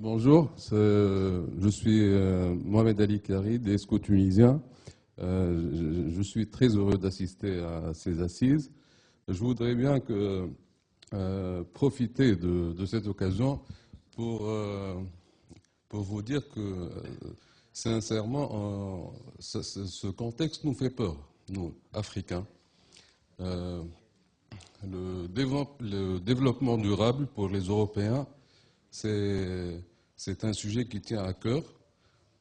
Bonjour, je suis Mohamed Ali Karid, esco-tunisien. Je suis très heureux d'assister à ces assises. Je voudrais bien profiter de cette occasion pour, pour vous dire que, sincèrement, ce contexte nous fait peur, nous, Africains. Le développement durable pour les Européens, c'est un sujet qui tient à cœur.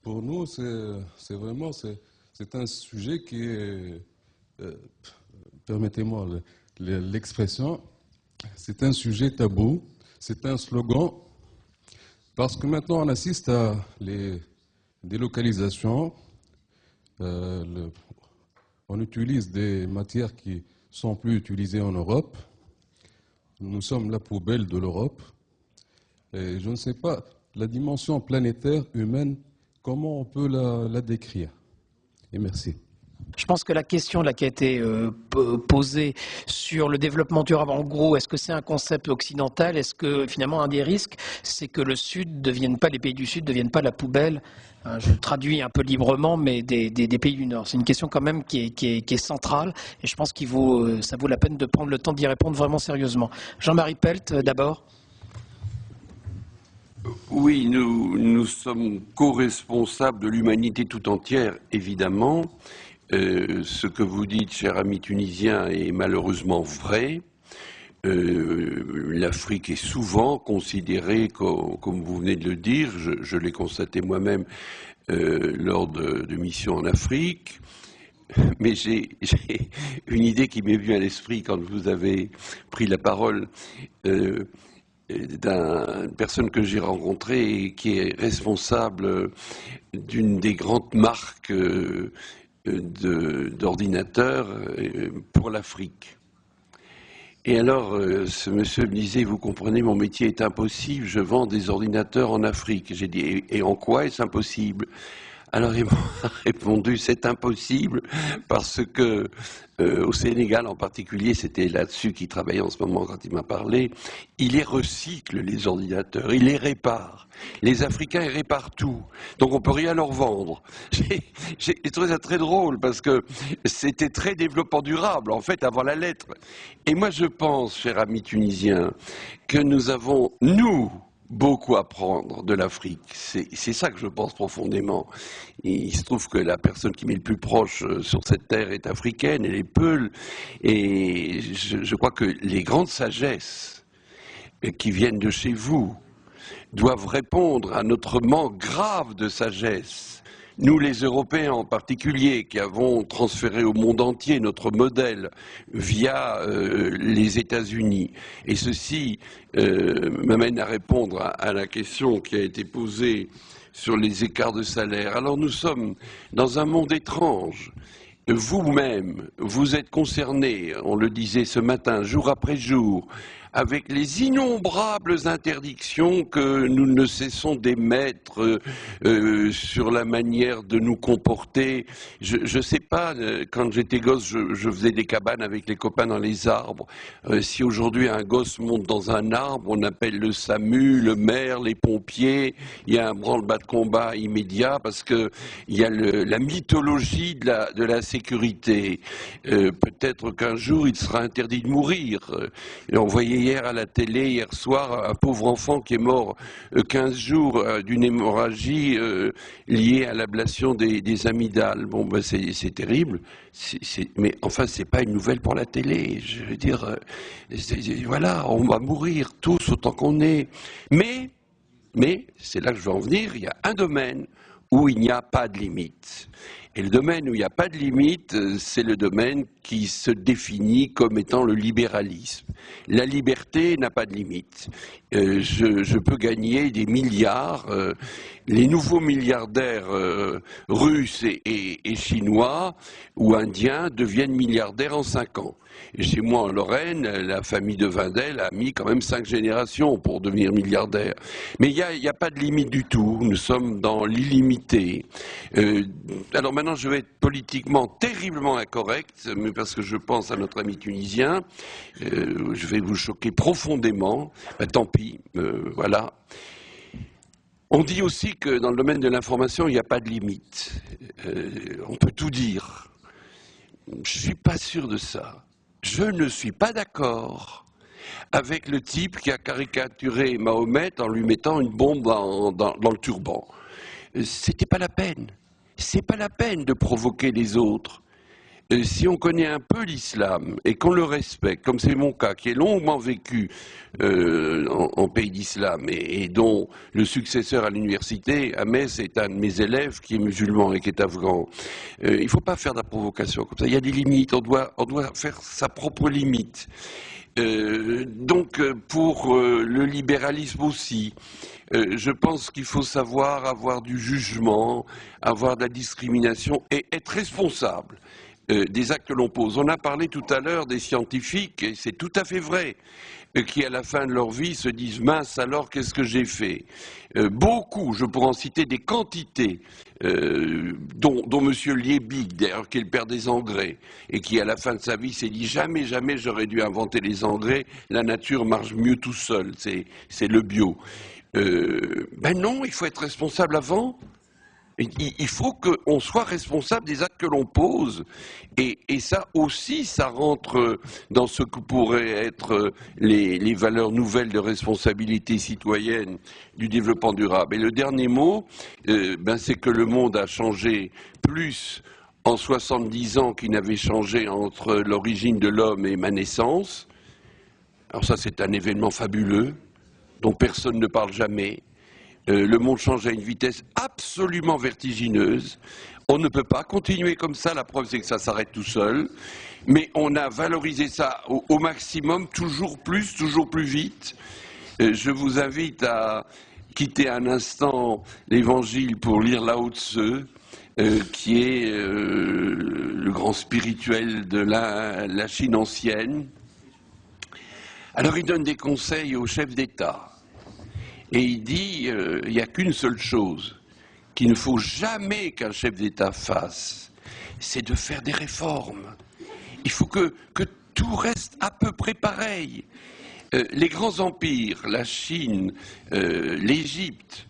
Pour nous, c'est un sujet qui est, permettez-moi l'expression, c'est un sujet tabou, c'est un slogan, parce que maintenant on assiste à les délocalisations, on utilise des matières qui sont plus utilisées en Europe. Nous sommes la poubelle de l'Europe. Et je ne sais pas, la dimension planétaire humaine, comment on peut la décrire? Et merci. Je pense que la question là, qui a été posée sur le développement durable, en gros, est-ce que c'est un concept occidental? Est-ce que finalement un des risques, c'est que le Sud devienne pas, les pays du Sud ne deviennent pas la poubelle? Je traduis un peu librement, mais des pays du Nord. C'est une question quand même qui est centrale, et je pense ça vaut la peine de prendre le temps d'y répondre vraiment sérieusement. Jean-Marie Pelt, d'abord. Oui, nous sommes co-responsables de l'humanité tout entière, évidemment. Ce que vous dites, cher ami tunisien, est malheureusement vrai. L'Afrique est souvent considérée, comme vous venez de le dire, je l'ai constaté moi-même lors de missions en Afrique. Mais j'ai une idée qui m'est venue à l'esprit quand vous avez pris la parole. D'une personne que j'ai rencontrée et qui est responsable d'une des grandes marques d'ordinateurs pour l'Afrique. Et alors, ce monsieur me disait, vous comprenez, mon métier est impossible, je vends des ordinateurs en Afrique. J'ai dit, et en quoi est-ce impossible? Alors il m'a répondu, c'est impossible parce que au Sénégal en particulier, c'était là-dessus qu'il travaillait en ce moment quand il m'a parlé, il les recycle les ordinateurs, il les répare. Les Africains, ils réparent tout, donc on peut rien leur vendre. J'ai trouvé ça très drôle parce que c'était très développement durable, en fait, avant la lettre. Et moi je pense, cher ami tunisien, que nous avons, nous, beaucoup à apprendre de l'Afrique. C'est ça que je pense profondément. Et il se trouve que la personne qui m'est le plus proche sur cette terre est africaine, elle est Peul. Et je crois que les grandes sagesses qui viennent de chez vous doivent répondre à notre manque grave de sagesse. Nous, les Européens en particulier, qui avons transféré au monde entier notre modèle via les États-Unis. Et ceci m'amène à répondre à la question qui a été posée sur les écarts de salaire. Alors nous sommes dans un monde étrange. Vous-même, vous êtes concerné, on le disait ce matin, jour après jour, avec les innombrables interdictions que nous ne cessons d'émettre sur la manière de nous comporter. Je sais pas, quand j'étais gosse, je faisais des cabanes avec les copains dans les arbres. Si aujourd'hui un gosse monte dans un arbre, on appelle le SAMU, le maire, les pompiers, il y a un branle-bas de combat immédiat parce que il y a la mythologie de la sécurité. Peut-être qu'un jour il sera interdit de mourir. Et on voyait hier à la télé, hier soir, un pauvre enfant qui est mort 15 jours d'une hémorragie liée à l'ablation des amygdales. Bon, ben c'est terrible, mais enfin, c'est pas une nouvelle pour la télé. Je veux dire, voilà, on va mourir tous autant qu'on est. Mais, c'est là que je veux en venir, il y a un domaine où il n'y a pas de limite. Et le domaine où il n'y a pas de limite, c'est le domaine qui se définit comme étant le libéralisme. La liberté n'a pas de limite. Je peux gagner des milliards. Les nouveaux milliardaires russes et chinois ou indiens deviennent milliardaires en 5 ans. Et chez moi en Lorraine, la famille de Vindel a mis quand même 5 générations pour devenir milliardaire. Mais il n'y a pas de limite du tout. Nous sommes dans l'illimité. Alors maintenant, je vais être politiquement terriblement incorrect, mais parce que je pense à notre ami tunisien. Je vais vous choquer profondément. Ben, tant pis, voilà. On dit aussi que dans le domaine de l'information, il n'y a pas de limite. On peut tout dire. Je ne suis pas sûr de ça. Je ne suis pas d'accord avec le type qui a caricaturé Mahomet en lui mettant une bombe dans le turban. C'était pas la peine. C'est pas la peine de provoquer les autres. Si on connaît un peu l'islam et qu'on le respecte, comme c'est mon cas, qui est longuement vécu en pays d'islam et dont le successeur à l'université, à Metz, est un de mes élèves qui est musulman et qui est afghan, il ne faut pas faire de la provocation comme ça. Il y a des limites, on doit faire sa propre limite. Donc pour le libéralisme aussi, je pense qu'il faut savoir avoir du jugement, avoir de la discrimination et être responsable des actes que l'on pose. On a parlé tout à l'heure des scientifiques, et c'est tout à fait vrai, qui à la fin de leur vie se disent « mince alors, qu'est-ce que j'ai fait ?» Beaucoup, je pourrais en citer des quantités, dont M. Liebig, d'ailleurs, qui est le père des engrais, et qui à la fin de sa vie s'est dit « jamais, jamais j'aurais dû inventer les engrais, la nature marche mieux tout seul, c'est le bio ». Ben non, il faut être responsable avant. Il faut qu'on soit responsable des actes que l'on pose, et ça aussi, ça rentre dans ce que pourraient être les valeurs nouvelles de responsabilité citoyenne du développement durable. Et le dernier mot, c'est que le monde a changé plus en 70 ans qu'il n'avait changé entre l'origine de l'homme et ma naissance. Alors ça, c'est un événement fabuleux, dont personne ne parle jamais. Le monde change à une vitesse absolument vertigineuse. On ne peut pas continuer comme ça, la preuve c'est que ça s'arrête tout seul. Mais on a valorisé ça au maximum, toujours plus vite. Je vous invite à quitter un instant l'Évangile pour lire Lao Tse, qui est le grand spirituel de la Chine ancienne. Alors il donne des conseils aux chefs d'État. Et il dit, il n'y a qu'une seule chose qu'il ne faut jamais qu'un chef d'État fasse, c'est de faire des réformes. Il faut que tout reste à peu près pareil. Les grands empires, la Chine, l'Égypte,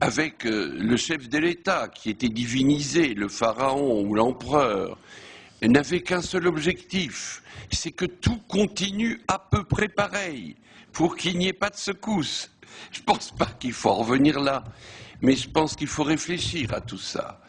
avec le chef de l'État qui était divinisé, le pharaon ou l'empereur, n'avaient qu'un seul objectif, c'est que tout continue à peu près pareil, pour qu'il n'y ait pas de secousse. Je ne pense pas qu'il faut en revenir là, mais je pense qu'il faut réfléchir à tout ça.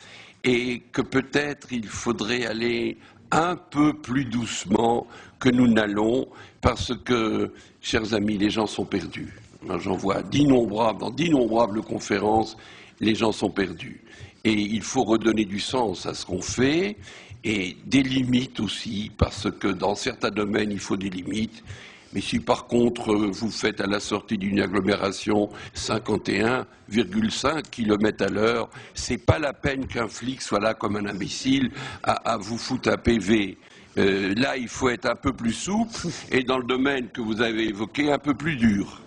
Et que peut-être il faudrait aller un peu plus doucement que nous n'allons, parce que, chers amis, les gens sont perdus. J'en vois dans d'innombrables conférences, les gens sont perdus. Et il faut redonner du sens à ce qu'on fait, et des limites aussi, parce que dans certains domaines, il faut des limites. Mais si par contre vous faites à la sortie d'une agglomération 51,5 km à l'heure, c'est pas la peine qu'un flic soit là comme un imbécile à vous foutre un PV. Là, il faut être un peu plus souple et dans le domaine que vous avez évoqué, un peu plus dur.